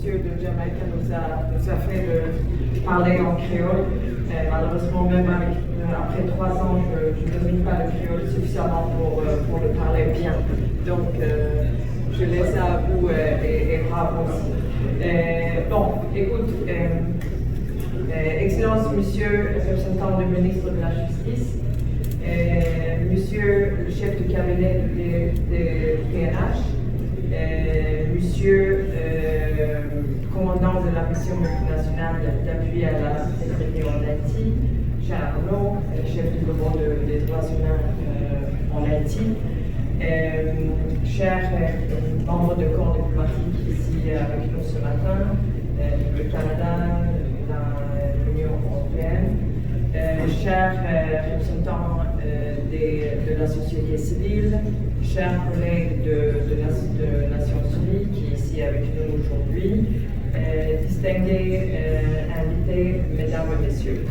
monsieur de Jamaïque nous a fait parler en créole. Malheureusement, même après 3 ans, je ne domine pas le créole suffisamment pour le parler bien. Donc, je laisse ça à vous et bravo aussi. Bon, écoute, Excellence, Monsieur le représentant du ministre de la Justice, Monsieur le chef de cabinet de PNH, Monsieur commandant de la mission multinationale d'appui à la sécurité en Haïti, Jean Arnaud, chef du bureau des droits humains en Haïti, chers membres de corps diplomatique ici avec nous ce matin, le Canada, l'Union européenne, chers représentants de la société civile, chers collègues de Nations Unies qui est ici avec nous aujourd'hui, distingués invités, mesdames et messieurs.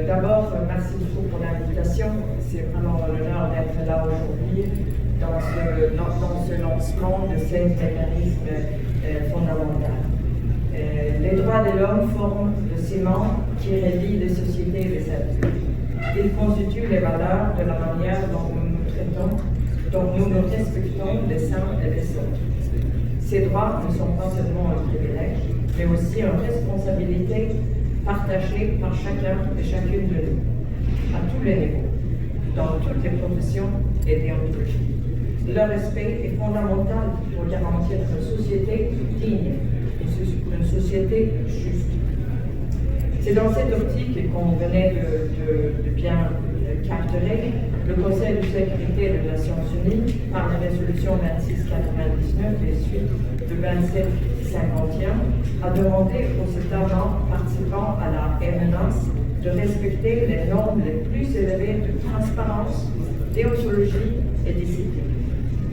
D'abord, merci beaucoup pour l'invitation. C'est vraiment un honneur d'être là aujourd'hui dans ce lancement de ces mécanismes fondamentaux. Les droits de l'homme forment le ciment qui relie les sociétés et les individus. Ils constituent les valeurs de la manière dont nous nous traitons, dont nous nous respectons les uns et les autres. Ces droits ne sont pas seulement un privilège, mais aussi une responsabilité partagée par chacun et chacune de nous, à tous les niveaux, dans toutes les professions et déontologies. Leur respect est fondamental pour garantir une société digne, une société juste. C'est dans cette optique qu'on venait de bien capturer le Conseil de sécurité des Nations Unies par la résolution 2699 et suite de 2751 a demandé aux États membres participant à la MNS de respecter les normes les plus élevées de transparence, déontologie et discipline.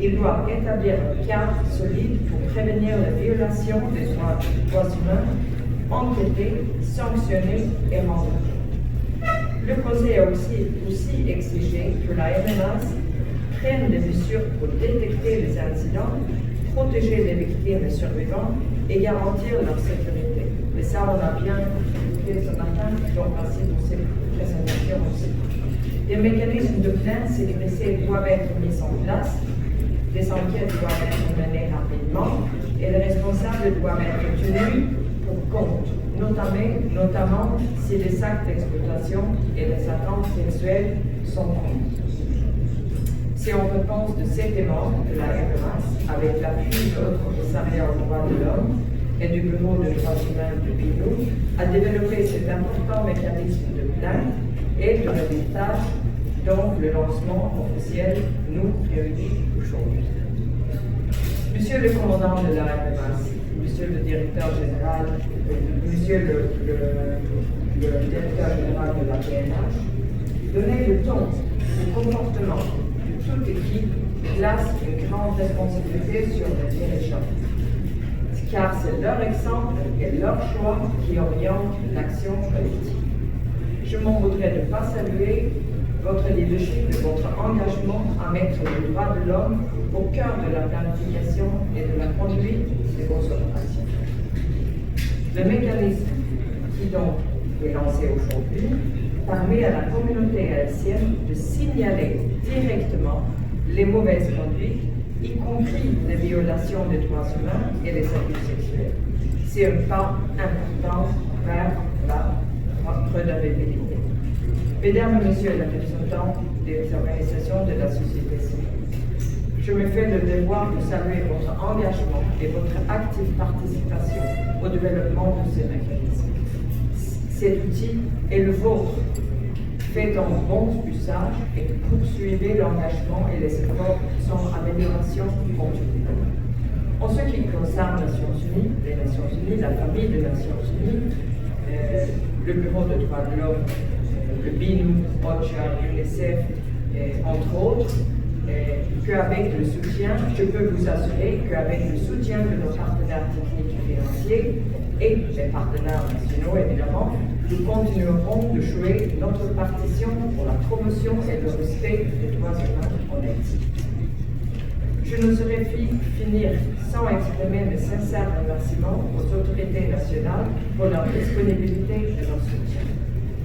Il doit établir un cadre solide pour prévenir les violations des droits humains, enquêter, sanctionner et rembourser. Le Conseil a aussi exigé que la MNS prenne des mesures pour détecter les incidents, protéger les victimes et survivants et garantir leur sécurité. Et ça, on a bien écouté ce matin, donc merci pour ces présentations aussi. Des mécanismes de plainte sécurisés doivent être mis en place, des enquêtes doivent être menées rapidement et les responsables doivent être tenus pour compte, notamment si les actes d'exploitation et les attentes sexuelles sont commis. Si on repense de ces démons de la RMS, avec l'appui de notre commissariat aux droits de l'homme et du Bureau de droits humains de Binou, a développé cet important mécanisme de plainte et de résultat dont le lancement officiel nous réunit aujourd'hui. Monsieur le commandant de la RMS, Monsieur le directeur général, Monsieur le directeur général de la PNH, donnez le ton au comportement de toute équipe place une grande responsabilité sur les dirigeants. Car c'est leur exemple et leur choix qui orientent l'action collective. Je m'en voudrais de ne pas saluer votre leadership et votre engagement à mettre les droits de l'homme au cœur de la planification et de la conduite de vos opérations. Le mécanisme qui donc est lancé aujourd'hui permet à la communauté haïtienne de signaler directement les mauvaises conduites, y compris les violations des droits humains et les abus sexuels. C'est un pas important vers la redevabilité. Mesdames et messieurs les représentants des organisations de la société civile, je me fais le devoir de saluer votre engagement et votre active participation au développement de ces mécanismes. Cet outil est le vôtre. Faites en bon usage et poursuivez l'engagement et les efforts sans amélioration continue. En ce qui concerne les Nations Unies, la famille des Nations Unies, le Bureau de droits de l'homme, le BINU, OCHA, l'UNICEF, entre autres, qu'avec le soutien, je peux vous assurer qu'avec le soutien de nos partenaires techniques et financiers et des partenaires nationaux évidemment, nous continuerons de jouer notre partition pour la promotion et le respect des droits humains en Haïti. Je ne saurais finir sans exprimer mes sincères remerciements aux autorités nationales pour leur disponibilité et leur soutien.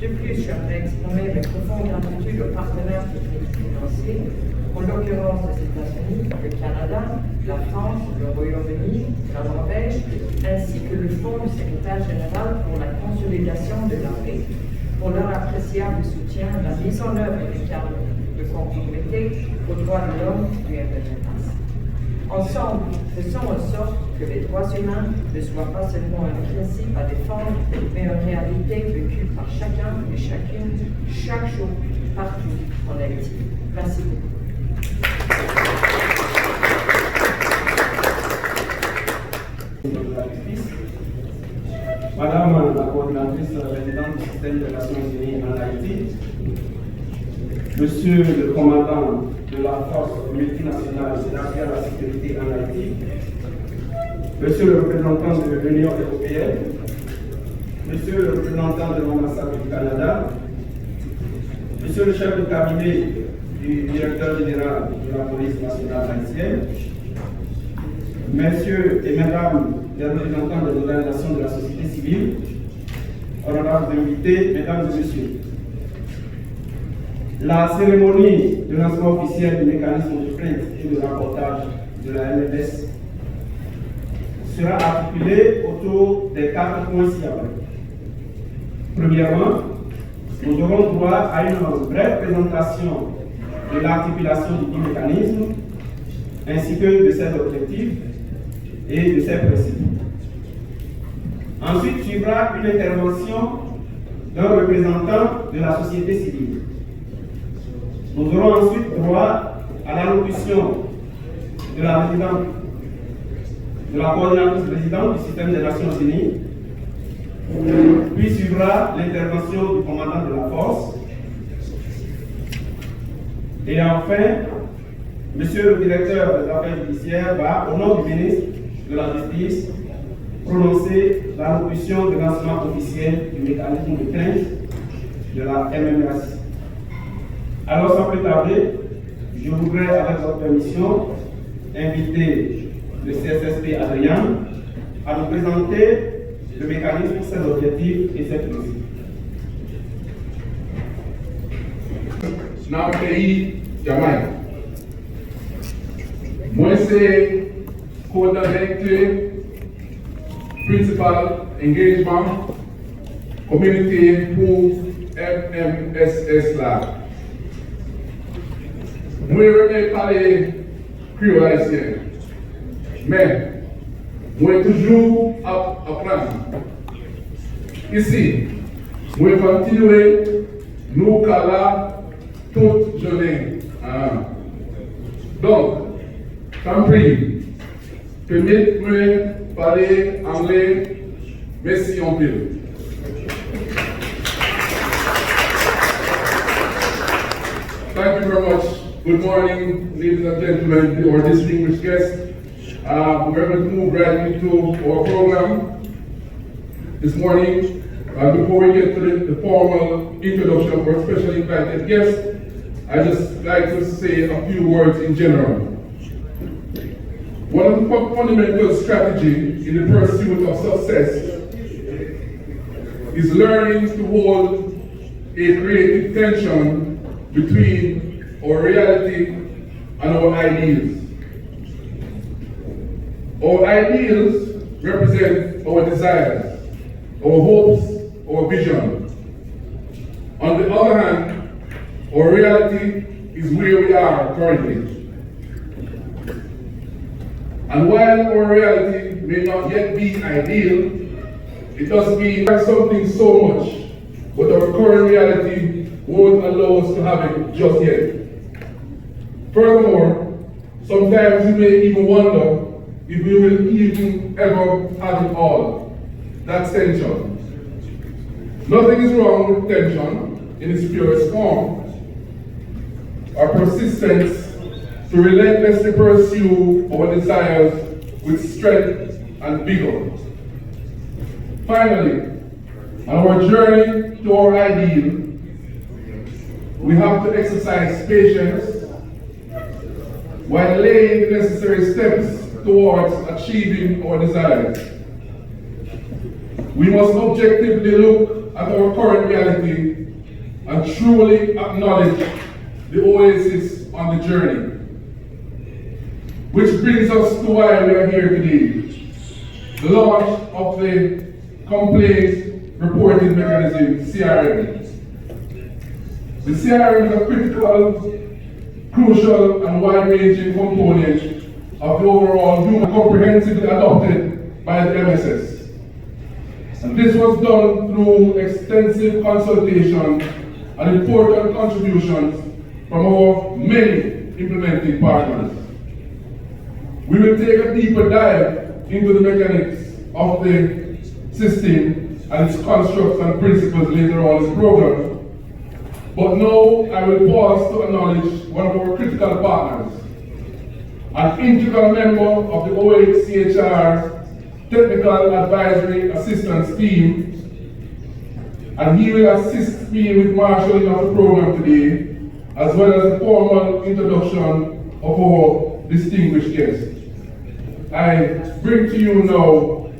De plus, j'aimerais exprimer mes profondes gratitudes aux partenaires techniques financiers, en l'occurrence des États-Unis, le Canada, la France, le Royaume-Uni, la Norvège, ainsi que le Fonds du secrétaire général pour la consolidation de la paix, pour leur appréciable soutien à la mise en œuvre des cadres de conformité aux droits de l'homme du MNRS. Ensemble, faisons en sorte que les droits humains ne soient pas seulement un principe à défendre, mais une réalité vécue par chacun et chacune, chaque jour, partout en Haïti. Merci beaucoup. Madame la coordinatrice résidente du système des Nations Unies en Haïti, Monsieur le commandant de la force multinationale d'appui à la sécurité en Haïti, Monsieur le représentant de l'Union européenne, Monsieur le représentant de l'ambassade du Canada, Monsieur le chef de cabinet du directeur général de la police nationale haïtienne, Messieurs et Mesdames les représentants des organisations de la société civile, honorables invités, Mesdames et Messieurs. La cérémonie de lancement officiel du mécanisme de plainte et de rapportage de la MMS sera articulée autour des 4 points ci-après. Premièrement, nous aurons droit à une brève présentation de l'articulation du mécanisme ainsi que de ses objectifs et de ses principes. Ensuite suivra une intervention d'un représentant de la société civile. Nous aurons ensuite droit à l'allocution de la résidente, de la coordinatrice résidente du système des Nations Unies, puis suivra l'intervention du commandant de la force. Et enfin, Monsieur le directeur des affaires judiciaires va, au nom du ministre de la Justice, prononcer l'allocution de lancement officiel du mécanisme de plainte de la MMRC. Alors, sans plus tarder, je voudrais, avec votre permission, inviter le CSSP Adrien à nous présenter le mécanisme, ses objectifs et ses principes. Dans le pays Jamaïque, moi c'est coordonnateur principal engagement communauté pour MMSS là. Moi je vais parler créole haïtien, mais moi toujours apprendre. Ici, moi continuer nous là toute journée. Donc, compris, permettez-moi parler anglais, merci en pile. Thank you very much. Good morning, ladies and gentlemen, or distinguished guests. We're going to move right into our program this morning. Before we get to the formal introduction of our special invited guest, I just like to say a few words in general. One of the fundamental strategies in the pursuit of success is learning to hold a creative tension between our reality and our ideals. Our ideals represent our desires, our hopes, our vision. On the other hand, our reality is where we are currently. And while our reality may not yet be ideal, it doesn't mean like something so much, but our current reality won't allow us to have it just yet. Furthermore, sometimes we may even wonder if we will even ever have it all. That's tension. Nothing is wrong with tension in its purest form. Our persistence to relentlessly pursue our desires with strength and vigor. Finally, on our journey to our ideal, we have to exercise patience while laying the necessary steps towards achieving our desires. We must objectively look at our current reality and truly acknowledge the oasis on the journey. Which brings us to why we are here today. The launch of the Complaint Reporting Mechanism, CRM. The CRM is a critical, crucial, and wide-ranging component of the overall human comprehensively adopted by the MSS. And this was done through extensive consultation and important contributions from our many implementing partners. We will take a deeper dive into the mechanics of the system and its constructs and principles later on in the program. But now I will pause to acknowledge one of our critical partners, an integral member of the OHCHR Technical Advisory Assistance Team, and he will assist me with marshalling of the program today, as well as the formal introduction of our distinguished guest. I bring to you now